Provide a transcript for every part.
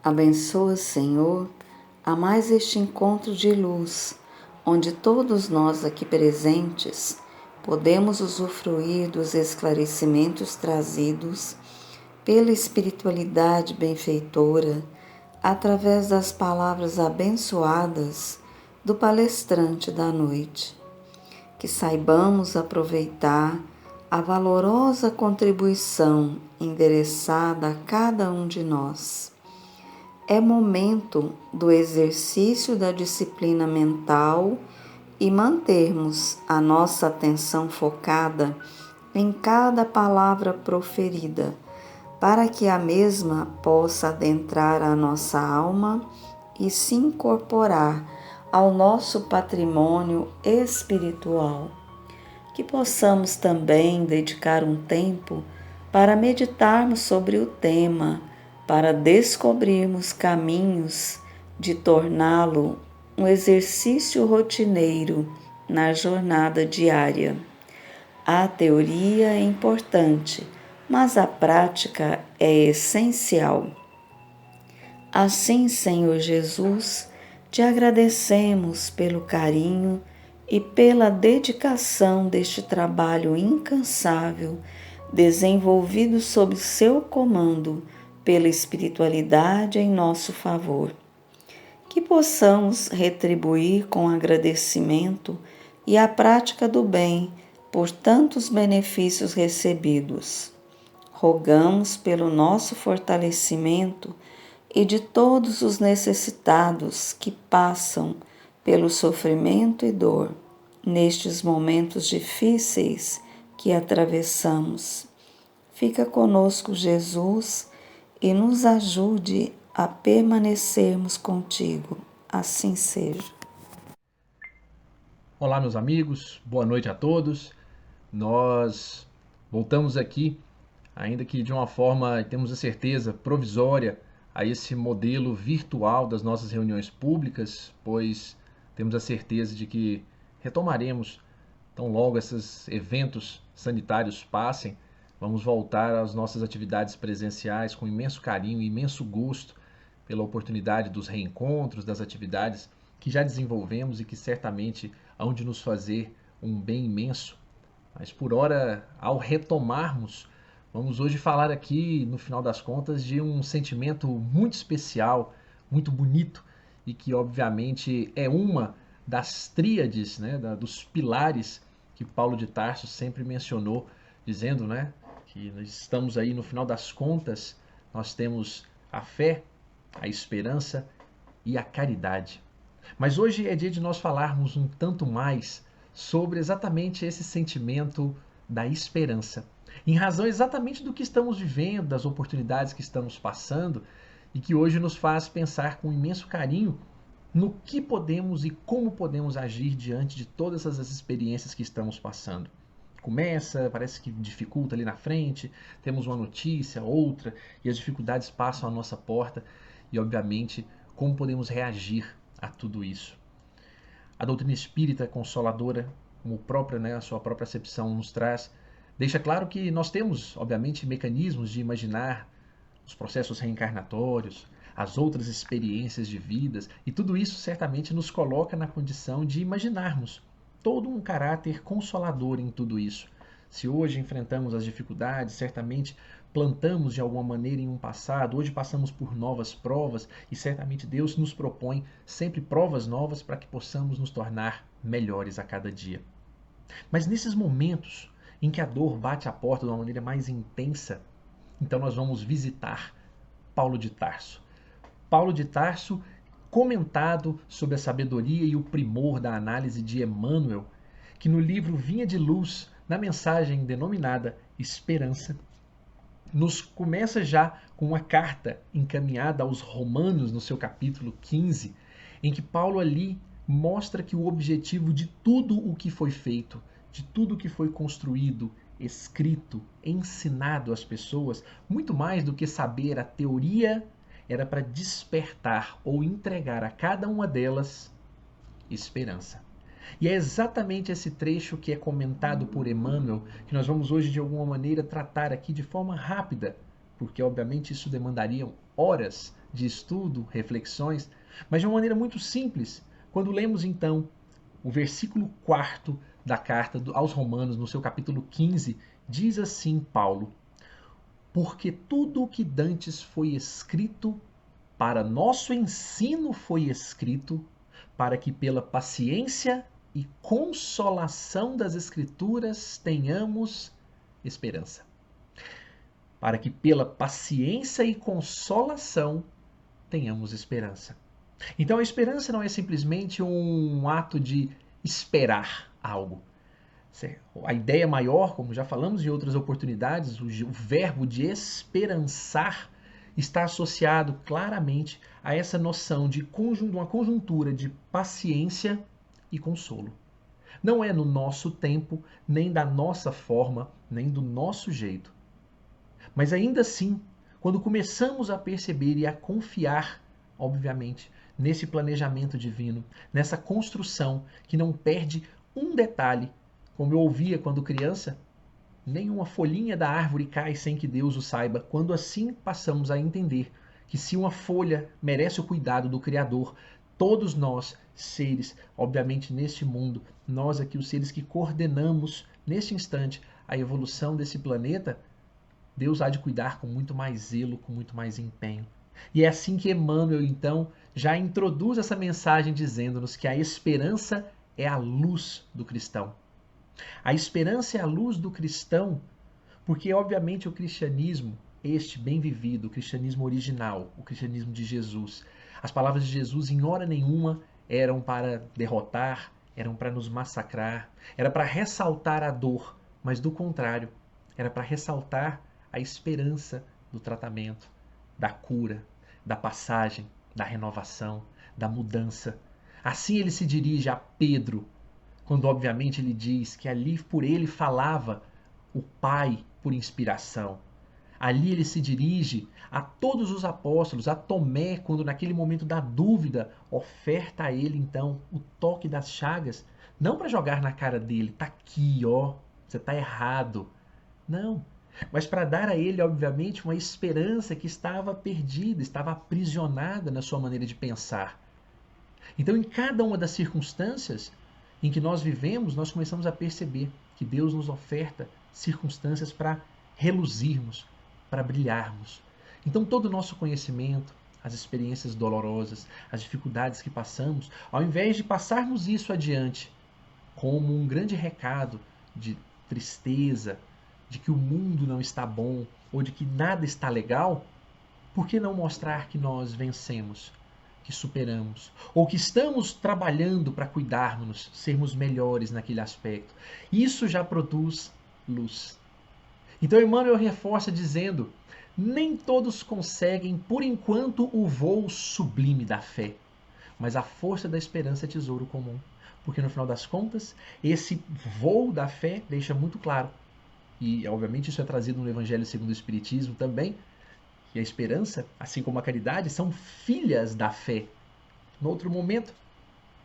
Abençoa, Senhor, a mais este encontro de luz, onde todos nós aqui presentes podemos usufruir dos esclarecimentos trazidos pela espiritualidade benfeitora através das palavras abençoadas do palestrante da noite. Que saibamos aproveitar a valorosa contribuição endereçada a cada um de nós. É momento do exercício da disciplina mental e mantermos a nossa atenção focada em cada palavra proferida, para que a mesma possa adentrar a nossa alma e se incorporar ao nosso patrimônio espiritual. Que possamos também dedicar um tempo para meditarmos sobre o tema, para descobrirmos caminhos de torná-lo um exercício rotineiro na jornada diária. A teoria é importante, mas a prática é essencial. Assim, Senhor Jesus, te agradecemos pelo carinho e pela dedicação deste trabalho incansável, desenvolvido sob seu comando pela espiritualidade em nosso favor. Que possamos retribuir com agradecimento e a prática do bem por tantos benefícios recebidos. Rogamos pelo nosso fortalecimento e de todos os necessitados que passam pelo sofrimento e dor nestes momentos difíceis que atravessamos. Fica conosco, Jesus, e nos ajude a permanecermos contigo. Assim seja. Olá, meus amigos, boa noite a todos. Nós voltamos aqui, ainda que de uma forma, temos a certeza, provisória, a esse modelo virtual das nossas reuniões públicas, pois temos a certeza de que retomaremos, tão logo esses eventos sanitários passem, vamos voltar às nossas atividades presenciais com imenso carinho e imenso gosto pela oportunidade dos reencontros, das atividades que já desenvolvemos e que certamente hão de nos fazer um bem imenso. Mas por hora, ao retomarmos, vamos hoje falar aqui, no final das contas, de um sentimento muito especial, muito bonito e que obviamente é uma das tríades, né, dos pilares que Paulo de Tarso sempre mencionou, dizendo, né, que nós estamos aí no final das contas, nós temos a fé, a esperança e a caridade. Mas hoje é dia de nós falarmos um tanto mais sobre exatamente esse sentimento da esperança, em razão exatamente do que estamos vivendo, das oportunidades que estamos passando e que hoje nos faz pensar com imenso carinho no que podemos e como podemos agir diante de todas essas experiências que estamos passando. Começa, parece que dificulta ali na frente, temos uma notícia, outra, e as dificuldades passam à nossa porta e, obviamente, como podemos reagir a tudo isso. A doutrina espírita consoladora, como a sua própria acepção nos traz, deixa claro que nós temos, obviamente, mecanismos de imaginar os processos reencarnatórios, as outras experiências de vidas, e tudo isso certamente nos coloca na condição de imaginarmos todo um caráter consolador em tudo isso. Se hoje enfrentamos as dificuldades, certamente plantamos de alguma maneira em um passado, hoje passamos por novas provas e certamente Deus nos propõe sempre provas novas para que possamos nos tornar melhores a cada dia. Mas nesses momentos em que a dor bate à porta de uma maneira mais intensa, então nós vamos visitar Paulo de Tarso. Paulo de Tarso, comentado sobre a sabedoria e o primor da análise de Emmanuel, que no livro Vinha de Luz, na mensagem denominada Esperança, nos começa já com uma carta encaminhada aos Romanos, no seu capítulo 15, em que Paulo ali mostra que o objetivo de tudo o que foi feito, de tudo o que foi construído, escrito, ensinado às pessoas, muito mais do que saber a teoria, era para despertar ou entregar a cada uma delas esperança. E é exatamente esse trecho que é comentado por Emmanuel que nós vamos hoje de alguma maneira tratar aqui de forma rápida, porque obviamente isso demandaria horas de estudo, reflexões, mas de uma maneira muito simples. Quando lemos então o versículo 4 da carta aos Romanos, no seu capítulo 15, diz assim Paulo: porque tudo o que dantes foi escrito, para nosso ensino foi escrito, para que pela paciência e consolação das Escrituras tenhamos esperança. Para que pela paciência e consolação tenhamos esperança. Então a esperança não é simplesmente um ato de esperar algo. A ideia maior, como já falamos em outras oportunidades, o verbo de esperançar está associado claramente a essa noção de uma conjuntura de paciência e consolo. Não é no nosso tempo, nem da nossa forma, nem do nosso jeito. Mas ainda assim, quando começamos a perceber e a confiar, obviamente, nesse planejamento divino, nessa construção que não perde um detalhe, como eu ouvia quando criança, nenhuma folhinha da árvore cai sem que Deus o saiba. Quando assim passamos a entender que se uma folha merece o cuidado do Criador, todos nós, seres, obviamente neste mundo, nós aqui os seres que coordenamos neste instante a evolução desse planeta, Deus há de cuidar com muito mais zelo, com muito mais empenho. E é assim que Emmanuel, então, já introduz essa mensagem dizendo-nos que a esperança é a luz do cristão. A esperança é a luz do cristão, porque obviamente o cristianismo, este bem vivido, o cristianismo original, o cristianismo de Jesus, as palavras de Jesus em hora nenhuma eram para derrotar, eram para nos massacrar, era para ressaltar a dor, mas do contrário, era para ressaltar a esperança do tratamento, da cura, da passagem, da renovação, da mudança. Assim ele se dirige a Pedro, quando obviamente ele diz que ali por ele falava o Pai por inspiração. Ali ele se dirige a todos os apóstolos, a Tomé, quando naquele momento da dúvida oferta a ele então o toque das chagas, não para jogar na cara dele, tá aqui, ó, você tá errado. Não, mas para dar a ele, obviamente, uma esperança que estava perdida, estava aprisionada na sua maneira de pensar. Então, em cada uma das circunstâncias em que nós vivemos, nós começamos a perceber que Deus nos oferta circunstâncias para reluzirmos, para brilharmos. Então, todo o nosso conhecimento, as experiências dolorosas, as dificuldades que passamos, ao invés de passarmos isso adiante como um grande recado de tristeza, de que o mundo não está bom ou de que nada está legal, por que não mostrar que nós vencemos, que superamos, ou que estamos trabalhando para cuidarmos, sermos melhores naquele aspecto? Isso já produz luz. Então Emmanuel reforça dizendo: nem todos conseguem, por enquanto, o voo sublime da fé, mas a força da esperança é tesouro comum. Porque no final das contas, esse voo da fé deixa muito claro, e obviamente isso é trazido no Evangelho segundo o Espiritismo também, que a esperança, assim como a caridade, são filhas da fé. No outro momento,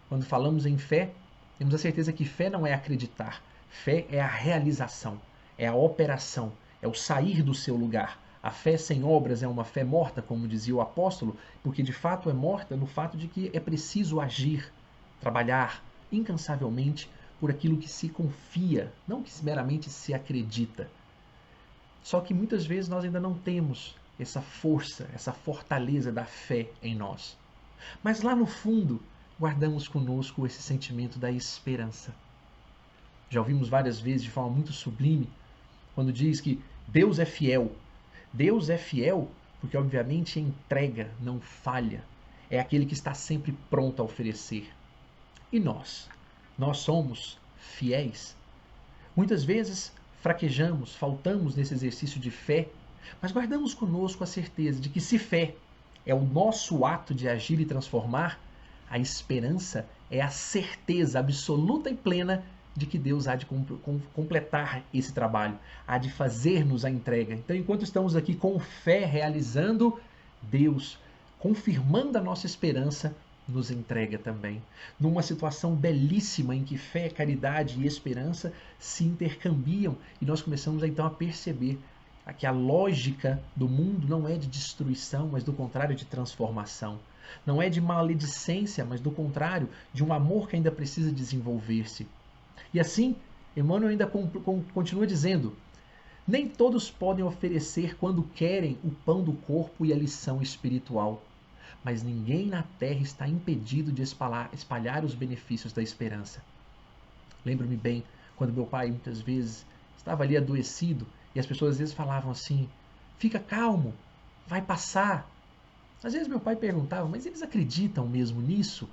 quando falamos em fé, temos a certeza que fé não é acreditar. Fé é a realização, é a operação, é o sair do seu lugar. A fé sem obras é uma fé morta, como dizia o apóstolo, porque de fato é morta no fato de que é preciso agir, trabalhar incansavelmente por aquilo que se confia, não que meramente se acredita. Só que muitas vezes nós ainda não temos essa força, essa fortaleza da fé em nós. Mas lá no fundo, guardamos conosco esse sentimento da esperança. Já ouvimos várias vezes de forma muito sublime, quando diz que Deus é fiel. Deus é fiel porque, obviamente, entrega, não falha. É aquele que está sempre pronto a oferecer. E nós? Nós somos fiéis? Muitas vezes fraquejamos, faltamos nesse exercício de fé, mas guardamos conosco a certeza de que se fé é o nosso ato de agir e transformar, a esperança é a certeza absoluta e plena de que Deus há de completar esse trabalho, há de fazer-nos a entrega. Então, enquanto estamos aqui com fé realizando, Deus, confirmando a nossa esperança, nos entrega também. Numa situação belíssima em que fé, caridade e esperança se intercambiam e nós começamos então a perceber que a lógica do mundo não é de destruição, mas do contrário, de transformação. Não é de maledicência, mas do contrário, de um amor que ainda precisa desenvolver-se. E assim, Emmanuel ainda continua dizendo: nem todos podem oferecer quando querem o pão do corpo e a lição espiritual, mas ninguém na terra está impedido de espalhar os benefícios da esperança. Lembro-me bem quando meu pai muitas vezes estava ali adoecido e as pessoas às vezes falavam assim: fica calmo, vai passar. Às vezes meu pai perguntava: mas eles acreditam mesmo nisso?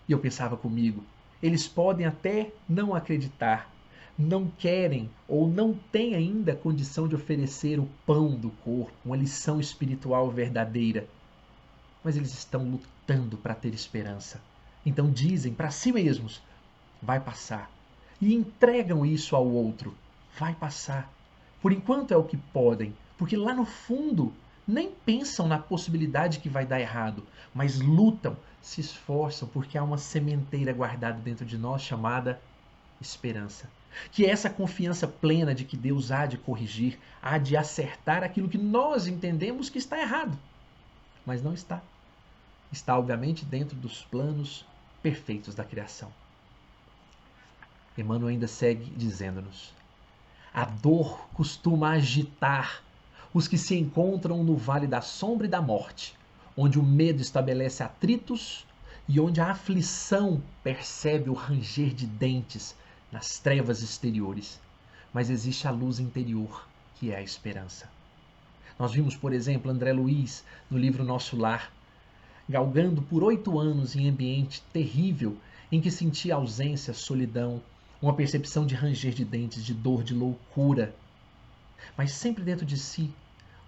E eu pensava comigo: eles podem até não acreditar, não querem ou não têm ainda a condição de oferecer o pão do corpo, uma lição espiritual verdadeira, mas eles estão lutando para ter esperança. Então dizem para si mesmos: vai passar. E entregam isso ao outro: vai passar. Por enquanto é o que podem, porque lá no fundo nem pensam na possibilidade que vai dar errado, mas lutam, se esforçam, porque há uma sementeira guardada dentro de nós chamada esperança. Que é essa confiança plena de que Deus há de corrigir, há de acertar aquilo que nós entendemos que está errado, mas não está. Está, obviamente, dentro dos planos perfeitos da criação. Emmanuel ainda segue dizendo-nos: a dor costuma agitar os que se encontram no vale da sombra e da morte, onde o medo estabelece atritos e onde a aflição percebe o ranger de dentes nas trevas exteriores. Mas existe a luz interior, que é a esperança. Nós vimos, por exemplo, André Luiz, no livro Nosso Lar, galgando por 8 anos em ambiente terrível em que sentia ausência, solidão, uma percepção de ranger de dentes, de dor, de loucura, mas sempre dentro de si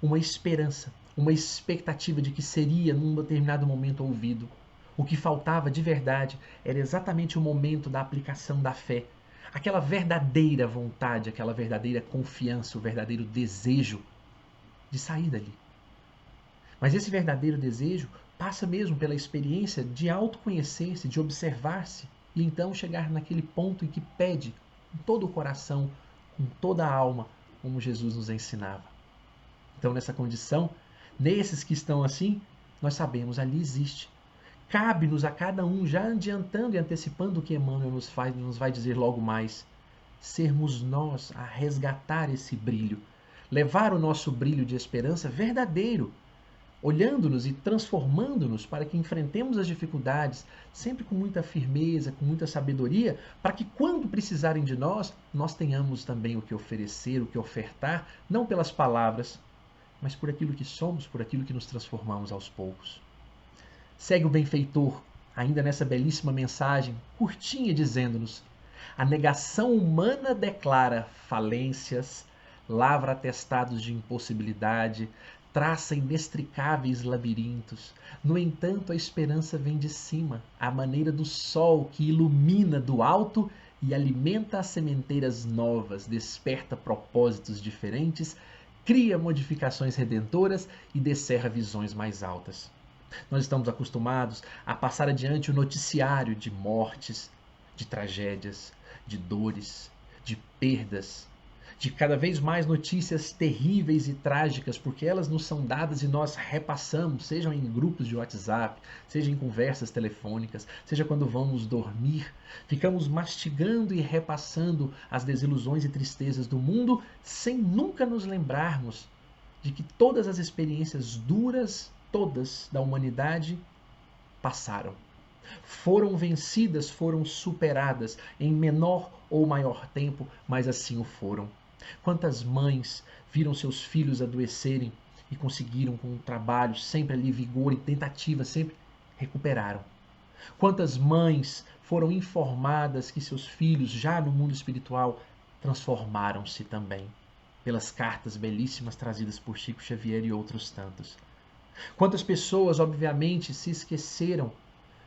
uma esperança, uma expectativa de que seria num determinado momento ouvido. O que faltava de verdade era exatamente o momento da aplicação da fé, aquela verdadeira vontade, aquela verdadeira confiança, o verdadeiro desejo de sair dali. Mas esse verdadeiro desejo passa mesmo pela experiência de autoconhecer-se, de observar-se e então chegar naquele ponto em que pede com todo o coração, com toda a alma, como Jesus nos ensinava. Então, nessa condição, nesses que estão assim, nós sabemos, ali existe. Cabe-nos a cada um, já adiantando e antecipando o que Emmanuel nos vai dizer logo mais, sermos nós a resgatar esse brilho, levar o nosso brilho de esperança verdadeiro, olhando-nos e transformando-nos para que enfrentemos as dificuldades sempre com muita firmeza, com muita sabedoria, para que quando precisarem de nós, nós tenhamos também o que oferecer, o que ofertar, não pelas palavras, mas por aquilo que somos, por aquilo que nos transformamos aos poucos. Segue o benfeitor, ainda nessa belíssima mensagem, curtinha, dizendo-nos: a negação humana declara falências, lavra atestados de impossibilidade, traça inextricáveis labirintos. No entanto, a esperança vem de cima, à maneira do sol que ilumina do alto e alimenta as sementeiras novas, desperta propósitos diferentes, cria modificações redentoras e descerra visões mais altas. Nós estamos acostumados a passar adiante o noticiário de mortes, de tragédias, de dores, de perdas, de cada vez mais notícias terríveis e trágicas, porque elas nos são dadas e nós repassamos, sejam em grupos de WhatsApp, seja em conversas telefônicas, seja quando vamos dormir. Ficamos mastigando e repassando as desilusões e tristezas do mundo sem nunca nos lembrarmos de que todas as experiências duras, todas da humanidade, passaram. Foram vencidas, foram superadas em menor ou maior tempo, mas assim o foram. Quantas mães viram seus filhos adoecerem e conseguiram, com o trabalho, sempre ali, vigor e tentativa, sempre recuperaram. Quantas mães foram informadas que seus filhos, já no mundo espiritual, transformaram-se também, pelas cartas belíssimas trazidas por Chico Xavier e outros tantos. Quantas pessoas, obviamente, se esqueceram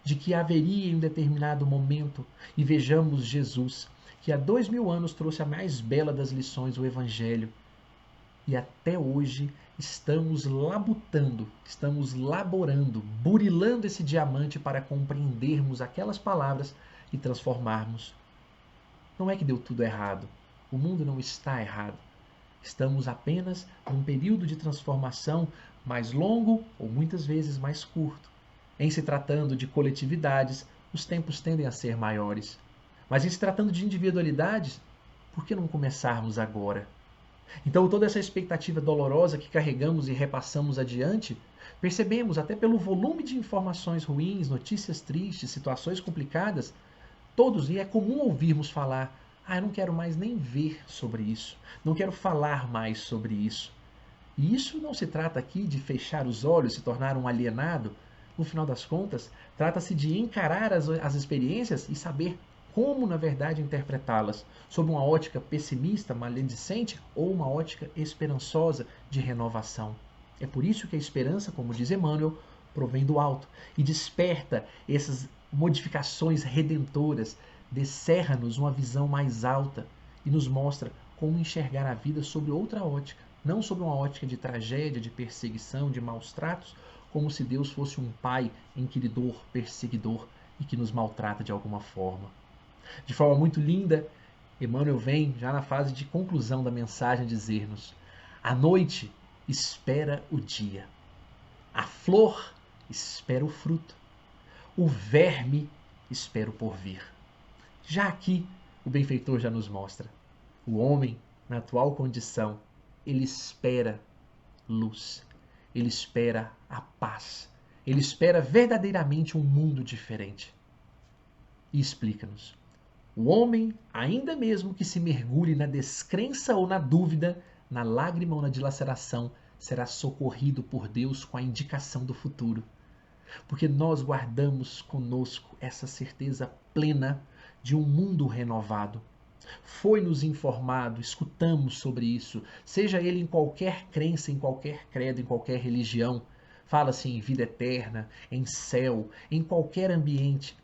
de que haveria em determinado momento, e vejamos Jesus, que há 2000 anos trouxe a mais bela das lições, o Evangelho, e até hoje estamos labutando, estamos laborando, burilando esse diamante para compreendermos aquelas palavras e transformarmos. Não é que deu tudo errado, o mundo não está errado, Estamos apenas num período de transformação mais longo ou muitas vezes mais curto. Em se tratando de coletividades, os tempos tendem a ser maiores. Mas em se tratando de individualidades, por que não começarmos agora? Então, toda essa expectativa dolorosa que carregamos e repassamos adiante, percebemos até pelo volume de informações ruins, notícias tristes, situações complicadas, todos, e é comum ouvirmos falar: eu não quero mais nem ver sobre isso, não quero falar mais sobre isso. E isso não se trata aqui de fechar os olhos, se tornar um alienado. No final das contas, trata-se de encarar as experiências e saber como, na verdade, interpretá-las, sob uma ótica pessimista, maledicente ou uma ótica esperançosa de renovação. É por isso que a esperança, como diz Emmanuel, provém do alto e desperta essas modificações redentoras, descerra-nos uma visão mais alta e nos mostra como enxergar a vida sob outra ótica, não sob uma ótica de tragédia, de perseguição, de maus tratos, como se Deus fosse um pai inquiridor, perseguidor e que nos maltrata de alguma forma. De forma muito linda, Emmanuel vem, já na fase de conclusão da mensagem, dizer-nos: a noite espera o dia, a flor espera o fruto, o verme espera o porvir. Já aqui, o benfeitor já nos mostra: o homem, na atual condição, ele espera luz, ele espera a paz, ele espera verdadeiramente um mundo diferente. E explica-nos: o homem, ainda mesmo que se mergulhe na descrença ou na dúvida, na lágrima ou na dilaceração, será socorrido por Deus com a indicação do futuro. Porque nós guardamos conosco essa certeza plena de um mundo renovado. Foi-nos informado, escutamos sobre isso, seja ele em qualquer crença, em qualquer credo, em qualquer religião. Fala-se em vida eterna, em céu, em qualquer ambiente,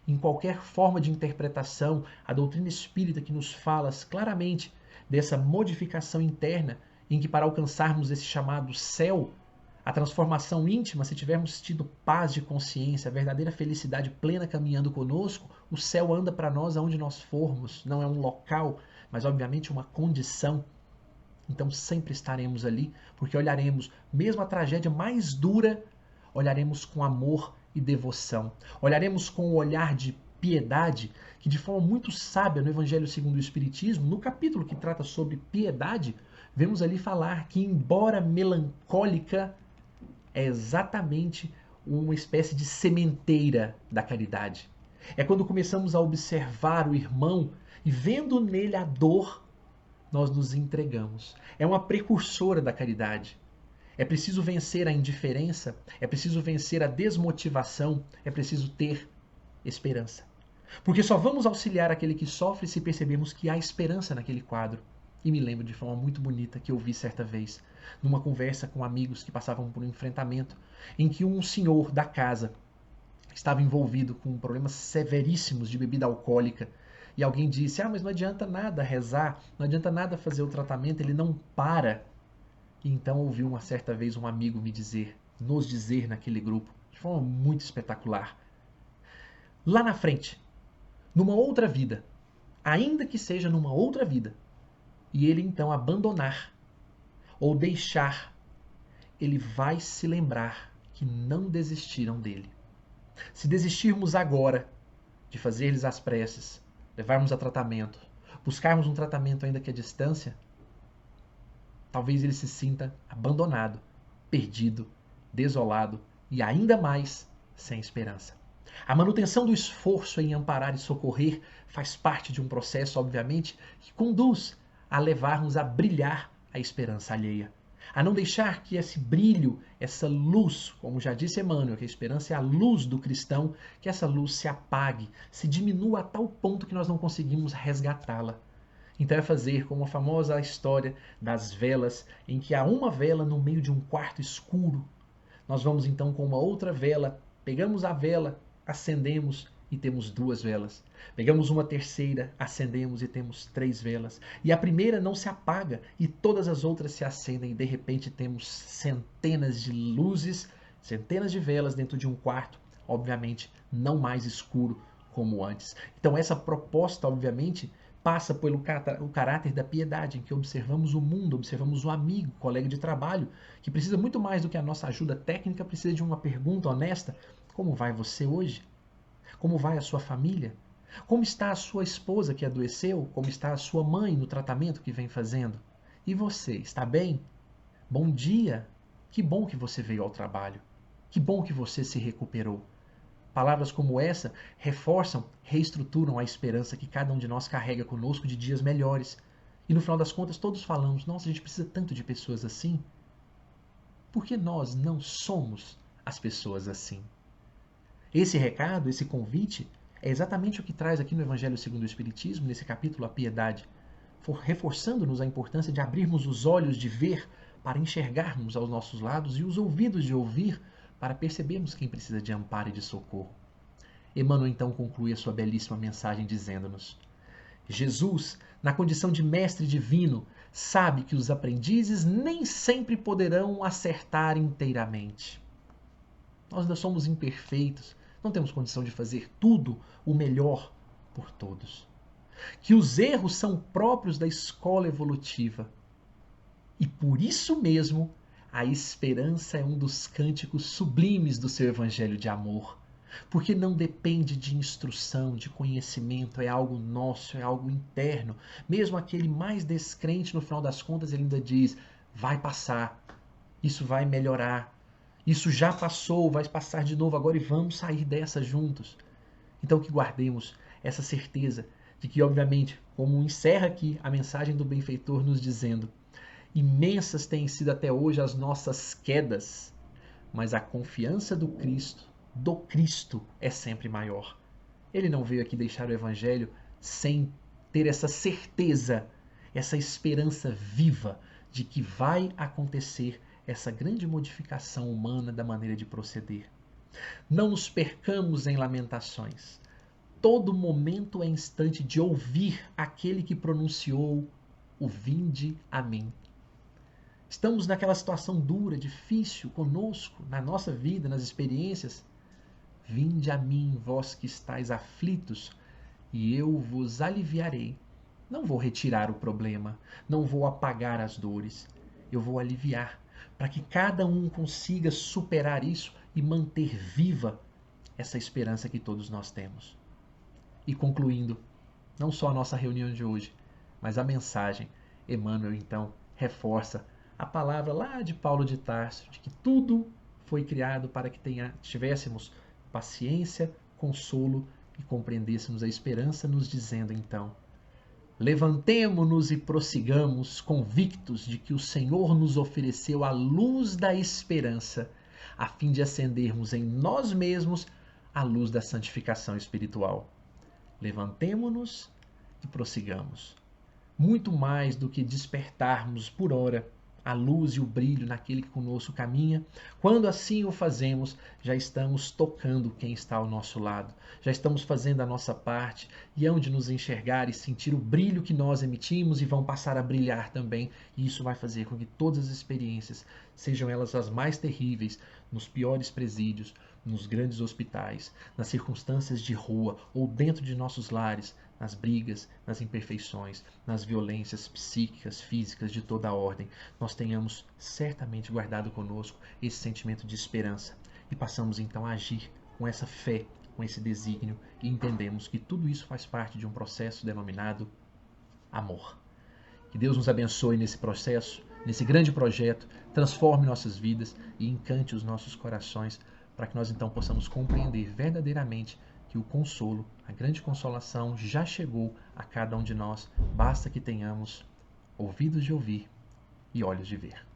em qualquer forma de interpretação, a doutrina espírita que nos fala claramente dessa modificação interna, em que para alcançarmos esse chamado céu, a transformação íntima, se tivermos tido paz de consciência, a verdadeira felicidade plena caminhando conosco, o céu anda para nós aonde nós formos. Não é um local, mas obviamente uma condição. Então sempre estaremos ali, porque olharemos, mesmo a tragédia mais dura, olharemos com amor e devoção. Olharemos com o olhar de piedade, que de forma muito sábia no Evangelho segundo o Espiritismo, no capítulo que trata sobre piedade, vemos ali falar que, embora melancólica, é exatamente uma espécie de sementeira da caridade. É quando começamos a observar o irmão e, vendo nele a dor, nós nos entregamos. É uma precursora da caridade. É preciso vencer a indiferença, é preciso vencer a desmotivação, é preciso ter esperança. Porque só vamos auxiliar aquele que sofre se percebermos que há esperança naquele quadro. E me lembro de forma muito bonita que eu vi certa vez, numa conversa com amigos que passavam por um enfrentamento, em que um senhor da casa estava envolvido com problemas severíssimos de bebida alcoólica. E alguém disse: mas não adianta nada rezar, não adianta nada fazer o tratamento, ele não para. E então ouvi uma certa vez um amigo nos dizer naquele grupo, de forma muito espetacular: lá na frente, numa outra vida, ainda que seja numa outra vida, e ele então abandonar ou deixar, ele vai se lembrar que não desistiram dele. Se desistirmos agora de fazer-lhes as preces, levarmos a tratamento, buscarmos um tratamento ainda que à distância, talvez ele se sinta abandonado, perdido, desolado e ainda mais sem esperança. A manutenção do esforço em amparar e socorrer faz parte de um processo, obviamente, que conduz a levar-nos a brilhar a esperança alheia. A não deixar que esse brilho, essa luz, como já disse Emmanuel, que a esperança é a luz do cristão, que essa luz se apague, se diminua a tal ponto que nós não conseguimos resgatá-la. Então é fazer como a famosa história das velas, em que há uma vela no meio de um quarto escuro. Nós vamos então com uma outra vela, pegamos a vela, acendemos e temos 2 velas. Pegamos uma terceira, acendemos e temos 3 velas. E a primeira não se apaga e todas as outras se acendem e de repente temos centenas de luzes, centenas de velas dentro de um quarto, obviamente não mais escuro como antes. Então essa proposta, obviamente, passa pelo o caráter da piedade, em que observamos o mundo, observamos o amigo, colega de trabalho, que precisa muito mais do que a nossa ajuda técnica, precisa de uma pergunta honesta: como vai você hoje? Como vai a sua família? Como está a sua esposa que adoeceu? Como está a sua mãe no tratamento que vem fazendo? E você, está bem? Bom dia! Que bom que você veio ao trabalho. Que bom que você se recuperou. Palavras como essa reforçam, reestruturam a esperança que cada um de nós carrega conosco de dias melhores. E no final das contas todos falamos: nossa, a gente precisa tanto de pessoas assim. Por que nós não somos as pessoas assim? Esse recado, esse convite, é exatamente o que traz aqui no Evangelho segundo o Espiritismo, nesse capítulo A Piedade, reforçando-nos a importância de abrirmos os olhos de ver para enxergarmos aos nossos lados e os ouvidos de ouvir para percebermos quem precisa de amparo e de socorro. Emmanuel então conclui a sua belíssima mensagem dizendo-nos: Jesus, na condição de mestre divino, sabe que os aprendizes nem sempre poderão acertar inteiramente. Nós ainda somos imperfeitos, não temos condição de fazer tudo o melhor por todos. Que os erros são próprios da escola evolutiva. E por isso mesmo, a esperança é um dos cânticos sublimes do seu evangelho de amor. Porque não depende de instrução, de conhecimento, é algo nosso, é algo interno. Mesmo aquele mais descrente, no final das contas, ele ainda diz: vai passar, isso vai melhorar, isso já passou, vai passar de novo agora e vamos sair dessa juntos. Então que guardemos essa certeza de que, obviamente, como encerra aqui a mensagem do benfeitor nos dizendo: imensas têm sido até hoje as nossas quedas, mas a confiança do Cristo é sempre maior. Ele não veio aqui deixar o Evangelho sem ter essa certeza, essa esperança viva de que vai acontecer essa grande modificação humana da maneira de proceder. Não nos percamos em lamentações. Todo momento é instante de ouvir aquele que pronunciou o vinde a mim. Estamos naquela situação dura, difícil conosco, na nossa vida, nas experiências. Vinde a mim, vós que estáis aflitos, e eu vos aliviarei. Não vou retirar o problema, não vou apagar as dores, eu vou aliviar, para que cada um consiga superar isso e manter viva essa esperança que todos nós temos. E concluindo, não só a nossa reunião de hoje, mas a mensagem, Emmanuel então reforça a palavra lá de Paulo de Tarso, de que tudo foi criado para que tivéssemos paciência, consolo e compreendêssemos a esperança, nos dizendo então: levantemo-nos e prossigamos, convictos de que o Senhor nos ofereceu a luz da esperança, a fim de acendermos em nós mesmos a luz da santificação espiritual. Levantemo-nos e prossigamos. Muito mais do que despertarmos por hora a luz e o brilho naquele que conosco caminha, quando assim o fazemos, já estamos tocando quem está ao nosso lado, já estamos fazendo a nossa parte e hão de nos enxergar e sentir o brilho que nós emitimos e vão passar a brilhar também, e isso vai fazer com que todas as experiências, sejam elas as mais terríveis, nos piores presídios, nos grandes hospitais, nas circunstâncias de rua ou dentro de nossos lares, nas brigas, nas imperfeições, nas violências psíquicas, físicas de toda a ordem, nós tenhamos certamente guardado conosco esse sentimento de esperança e passamos então a agir com essa fé, com esse desígnio e entendemos que tudo isso faz parte de um processo denominado amor. Que Deus nos abençoe nesse processo, nesse grande projeto, transforme nossas vidas e encante os nossos corações para que nós então possamos compreender verdadeiramente que o consolo, a grande consolação já chegou a cada um de nós, basta que tenhamos ouvidos de ouvir e olhos de ver.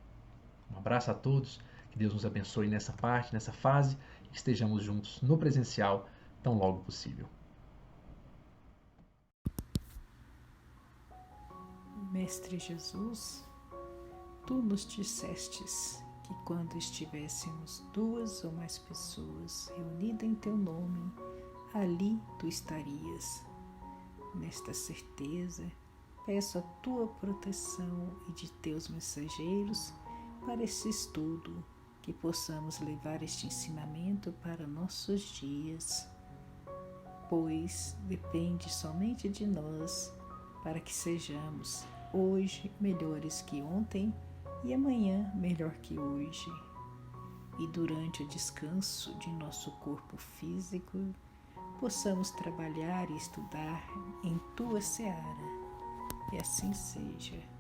Um abraço a todos, que Deus nos abençoe nessa parte, nessa fase, e que estejamos juntos no presencial tão logo possível. Mestre Jesus, tu nos dissestes que quando estivéssemos 2 ou mais pessoas reunidas em teu nome, ali tu estarias. Nesta certeza, peço a tua proteção e de teus mensageiros para esse estudo, que possamos levar este ensinamento para nossos dias, pois depende somente de nós para que sejamos hoje melhores que ontem e amanhã melhor que hoje. E durante o descanso de nosso corpo físico, possamos trabalhar e estudar em tua seara. E assim seja.